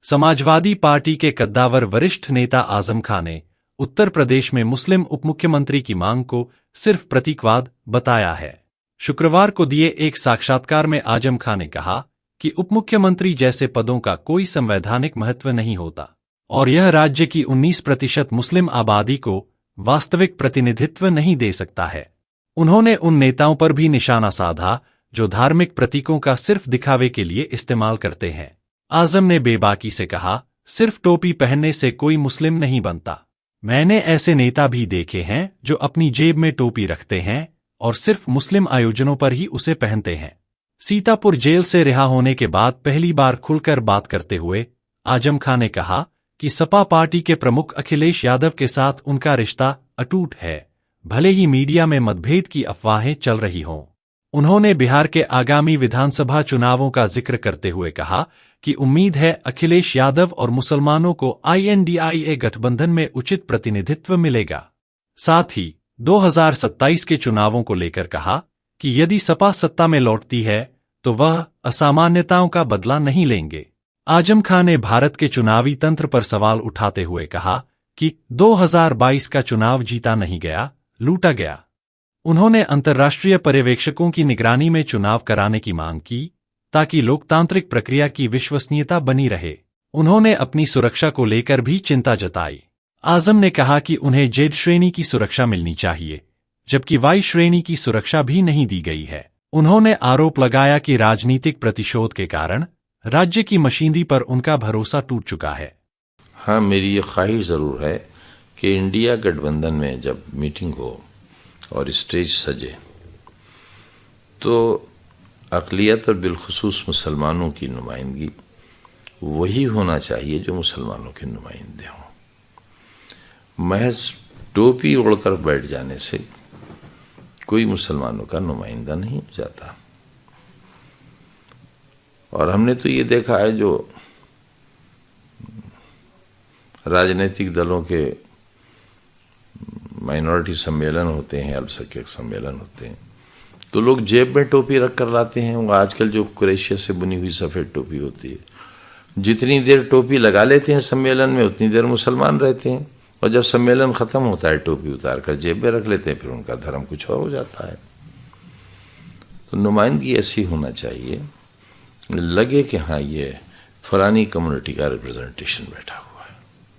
Samajwadi party के कद्दावर वरिष्ठ नेता आजम खान ने उत्तर प्रदेश में मुस्लिम उपमुख्यमंत्री की मांग को सिर्फ प्रतीकवाद बताया है। शुक्रवार को दिए एक साक्षात्कार में आजम खान ने कहा कि उपमुख्यमंत्री जैसे पदों का कोई संवैधानिक महत्व नहीं होता और यह राज्य की 19% मुस्लिम आबादी को वास्तविक प्रतिनिधित्व नहीं दे सकता है। उन्होंने उन नेताओं पर भी निशाना साधा जो धार्मिक प्रतीकों का सिर्फ दिखावे के लिए इस्तेमाल करते हैं। आजम ने बेबाकी से कहा, सिर्फ टोपी पहनने से कोई मुस्लिम नहीं बनता। मैंने ऐसे नेता भी देखे हैं जो अपनी जेब में टोपी रखते हैं और सिर्फ मुस्लिम आयोजनों पर ही उसे पहनते हैं। सीतापुर जेल से रिहा होने के बाद पहली बार खुलकर बात करते हुए आजम खान ने कहा कि सपा पार्टी के प्रमुख अखिलेश यादव के साथ उनका रिश्ता अटूट है, भले ही मीडिया में मतभेद की अफवाहें चल रही हों। उन्होंने बिहार के आगामी विधानसभा चुनावों का जिक्र करते हुए कहा कि उम्मीद है अखिलेश यादव और मुसलमानों को INDIA गठबंधन में उचित प्रतिनिधित्व मिलेगा। साथ ही 2027 के चुनावों को लेकर कहा कि यदि सपा सत्ता में लौटती है तो वह असामान्यताओं का बदला नहीं लेंगे। आजम खान ने भारत के चुनावी तंत्र पर सवाल उठाते हुए कहा कि 2022 का चुनाव जीता नहीं गया, लूटा गया। उन्होंने अंतर्राष्ट्रीय पर्यवेक्षकों की निगरानी में चुनाव कराने की मांग की ताकि लोकतांत्रिक प्रक्रिया की विश्वसनीयता बनी रहे। उन्होंने अपनी सुरक्षा को लेकर भी चिंता जताई। आजम ने कहा कि उन्हें जेड श्रेणी की सुरक्षा मिलनी चाहिए, जबकि वाई श्रेणी की सुरक्षा भी नहीं दी गई है। उन्होंने आरोप लगाया कि राजनीतिक प्रतिशोध के कारण राज्य की मशीनरी पर उनका भरोसा टूट चुका है। हाँ, मेरी ये ख्वाहिश ज़रूर है कि इंडिया गठबंधन में जब मीटिंग हो और स्टेज सजे तो अक़लियत और बिलखुसूस मुसलमानों की नुमाइंदगी वही होना चाहिए जो मुसलमानों के नुमाइंदे हों। महज टोपी ओढ़कर बैठ जाने से कोई मुसलमानों का नुमाइंदा नहीं हो जाता। और हमने तो ये देखा है जो राजनीतिक दलों के माइनॉरिटी सम्मेलन होते हैं, अल्पसंख्यक सम्मेलन होते हैं, तो लोग जेब में टोपी रख कर लाते हैं। वो आजकल जो क्रोशिया से बुनी हुई सफ़ेद टोपी होती है, जितनी देर टोपी लगा लेते हैं सम्मेलन में उतनी देर मुसलमान रहते हैं, और जब सम्मेलन ख़त्म होता है टोपी उतार कर जेब में रख लेते हैं, फिर उनका धर्म कुछ और हो जाता है। तो नुमाइंदगी ऐसी होना चाहिए, लगे कि हाँ ये फलानी कम्युनिटी का रिप्रेजेंटेशन बैठा हो।